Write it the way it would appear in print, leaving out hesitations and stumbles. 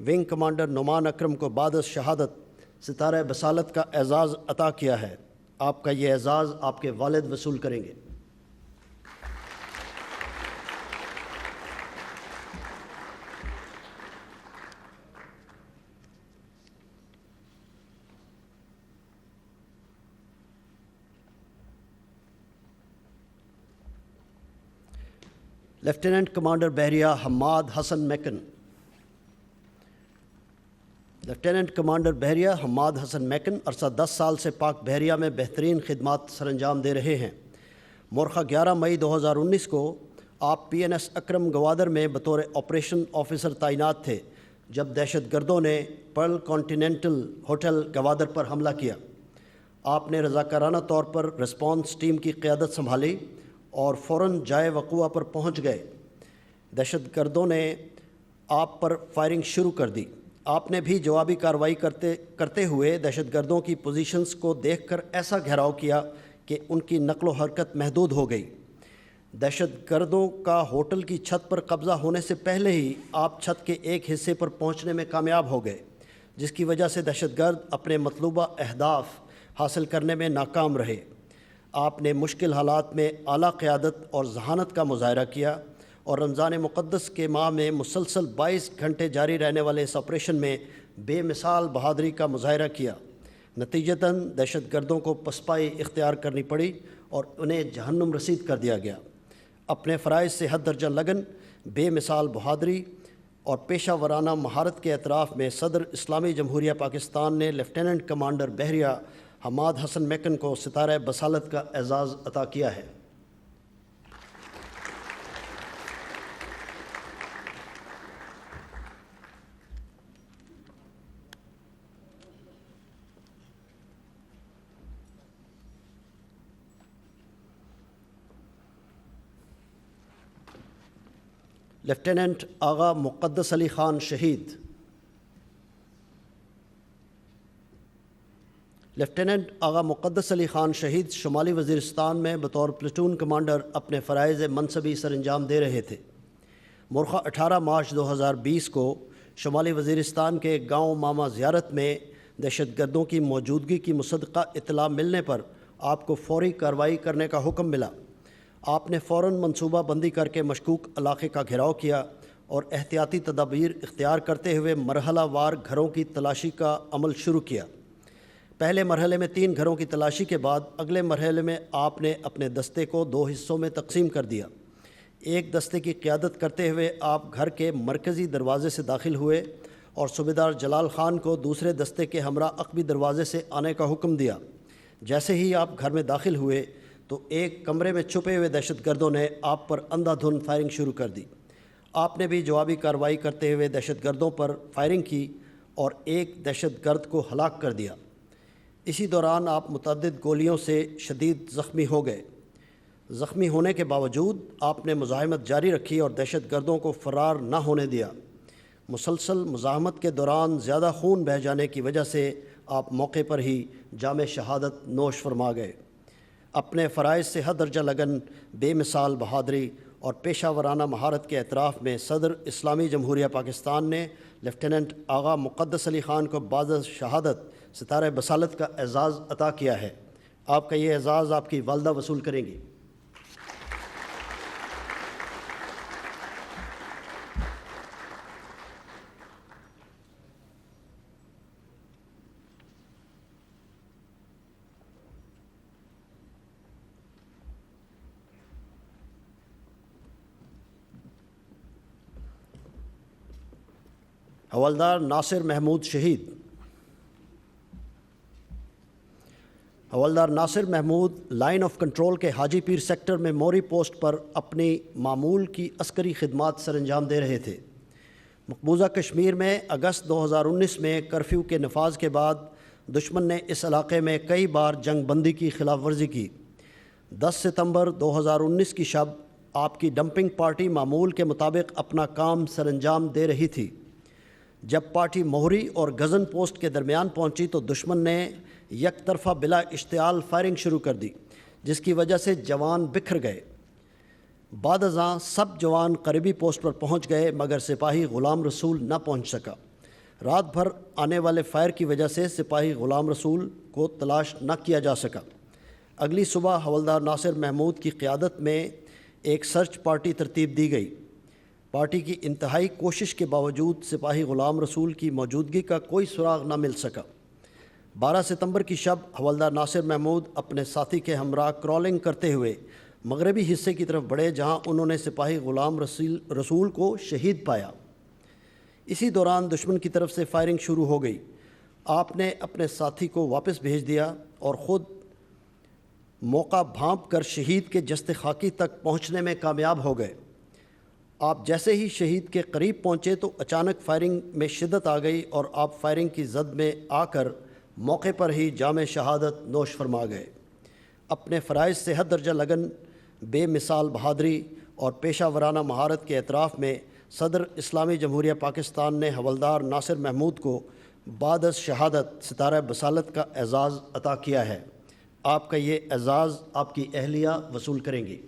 Wing commander Noman اکرم کو بعد از شہادت ستارہ بصالت کا اعزاز عطا کیا ہے۔ آپ کا یہ اعزاز آپ کے والد وصول کریں گے۔ لیفٹیننٹ کمانڈر بحریہ حماد حسن میکن۔ لیفٹیننٹ کمانڈر بحریہ حماد حسن میکن عرصہ 10 سال سے پاک بحریہ میں بہترین خدمات سر انجام دے رہے ہیں۔ مورخہ 11 مئی 2019 کو آپ پی این ایس اکرم گوادر میں بطور آپریشن آفیسر تعینات تھے جب دہشت گردوں نے پرل کانٹیننٹل ہوٹل گوادر پر حملہ کیا۔ آپ نے رضاکارانہ طور پر رسپانس ٹیم کی قیادت سنبھالی اور فوراً جائے وقوع پر پہنچ گئے۔ دہشت گردوں نے آپ پر فائرنگ شروع کر دی۔ آپ نے بھی جوابی کارروائی کرتے ہوئے دہشت گردوں کی پوزیشنز کو دیکھ کر ایسا گھیراؤ کیا کہ ان کی نقل و حرکت محدود ہو گئی۔ دہشت گردوں کا ہوٹل کی چھت پر قبضہ ہونے سے پہلے ہی آپ چھت کے ایک حصے پر پہنچنے میں کامیاب ہو گئے، جس کی وجہ سے دہشت گرد اپنے مطلوبہ اہداف حاصل کرنے میں ناکام رہے۔ آپ نے مشکل حالات میں اعلیٰ قیادت اور ذہانت کا مظاہرہ کیا اور رمضان مقدس کے ماہ میں مسلسل 22 گھنٹے جاری رہنے والے اس آپریشن میں بے مثال بہادری کا مظاہرہ کیا۔ نتیجتاً دہشت گردوں کو پسپائی اختیار کرنی پڑی اور انہیں جہنم رسید کر دیا گیا۔ اپنے فرائض سے حد درجہ لگن، بے مثال بہادری اور پیشہ ورانہ مہارت کے اعتراف میں صدر اسلامی جمہوریہ پاکستان نے لیفٹیننٹ کمانڈر بحریہ حماد حسن میکن کو ستارہ بصالت کا اعزاز عطا کیا ہے۔ لیفٹیننٹ آغا مقدس علی خان شہید۔ لیفٹیننٹ آغا مقدس علی خان شہید شمالی وزیرستان میں بطور پلٹون کمانڈر اپنے فرائض منصبی سر انجام دے رہے تھے۔ مورخہ 18 مارچ 2020 کو شمالی وزیرستان کے گاؤں ماما زیارت میں دہشت گردوں کی موجودگی کی مصدقہ اطلاع ملنے پر آپ کو فوری کارروائی کرنے کا حکم ملا۔ آپ نے فوراً منصوبہ بندی کر کے مشکوک علاقے کا گھیراؤ کیا اور احتیاطی تدابیر اختیار کرتے ہوئے مرحلہ وار گھروں کی تلاشی کا عمل شروع کیا۔ پہلے مرحلے میں 3 گھروں کی تلاشی کے بعد اگلے مرحلے میں آپ نے اپنے دستے کو 2 حصوں میں تقسیم کر دیا۔ ایک دستے کی قیادت کرتے ہوئے آپ گھر کے مرکزی دروازے سے داخل ہوئے اور صوبیدار جلال خان کو دوسرے دستے کے ہمراہ عقبی دروازے سے آنے کا حکم دیا۔ جیسے ہی آپ گھر میں داخل ہوئے تو ایک کمرے میں چھپے ہوئے دہشت گردوں نے آپ پر اندھا دھند فائرنگ شروع کر دی۔ آپ نے بھی جوابی کارروائی کرتے ہوئے دہشت گردوں پر فائرنگ کی اور ایک دہشت گرد کو ہلاک کر دیا۔ اسی دوران آپ متعدد گولیوں سے شدید زخمی ہو گئے۔ زخمی ہونے کے باوجود آپ نے مزاحمت جاری رکھی اور دہشت گردوں کو فرار نہ ہونے دیا۔ مسلسل مزاحمت کے دوران زیادہ خون بہہ جانے کی وجہ سے آپ موقع پر ہی جام شہادت نوش فرما گئے۔ اپنے فرائض سے حد درجہ لگن، بے مثال بہادری اور پیشہ ورانہ مہارت کے اعتراف میں صدر اسلامی جمہوریہ پاکستان نے لیفٹیننٹ آغا مقدس علی خان کو بعد از شہادت ستارہ بصالت کا اعزاز عطا کیا ہے۔ آپ کا یہ اعزاز آپ کی والدہ وصول کریں گی۔ حوالدار ناصر محمود شہید۔ حوالدار ناصر محمود لائن آف کنٹرول کے حاجی پیر سیکٹر میں موری پوسٹ پر اپنی معمول کی عسکری خدمات سر انجام دے رہے تھے۔ مقبوضہ کشمیر میں اگست 2019 میں کرفیو کے نفاذ کے بعد دشمن نے اس علاقے میں کئی بار جنگ بندی کی خلاف ورزی کی۔ 10 ستمبر 2019 کی شب آپ کی ڈمپنگ پارٹی معمول کے مطابق اپنا کام سر انجام دے رہی تھی۔ جب پارٹی موہری اور غزن پوسٹ کے درمیان پہنچی تو دشمن نے یک طرفہ بلا اشتعال فائرنگ شروع کر دی، جس کی وجہ سے جوان بکھر گئے۔ بعد ازاں سب جوان قریبی پوسٹ پر پہنچ گئے مگر سپاہی غلام رسول نہ پہنچ سکا۔ رات بھر آنے والے فائر کی وجہ سے سپاہی غلام رسول کو تلاش نہ کیا جا سکا۔ اگلی صبح حوالدار ناصر محمود کی قیادت میں ایک سرچ پارٹی ترتیب دی گئی۔ پارٹی کی انتہائی کوشش کے باوجود سپاہی غلام رسول کی موجودگی کا کوئی سراغ نہ مل سکا۔ 12 ستمبر کی شب حوالدار ناصر محمود اپنے ساتھی کے ہمراہ کرالنگ کرتے ہوئے مغربی حصے کی طرف بڑھے، جہاں انہوں نے سپاہی غلام رسول کو شہید پایا۔ اسی دوران دشمن کی طرف سے فائرنگ شروع ہو گئی۔ آپ نے اپنے ساتھی کو واپس بھیج دیا اور خود موقع بھانپ کر شہید کے جسد خاکی تک پہنچنے میں کامیاب ہو گئے۔ آپ جیسے ہی شہید کے قریب پہنچے تو اچانک فائرنگ میں شدت آ گئی اور آپ فائرنگ کی زد میں آ کر موقع پر ہی جام شہادت نوش فرما گئے۔ اپنے فرائض سے حد درجہ لگن، بے مثال بہادری اور پیشہ ورانہ مہارت کے اعتراف میں صدر اسلامی جمہوریہ پاکستان نے حوالدار ناصر محمود کو بعد از شہادت ستارہ بصالت کا اعزاز عطا کیا ہے۔ آپ کا یہ اعزاز آپ کی اہلیہ وصول کریں گی۔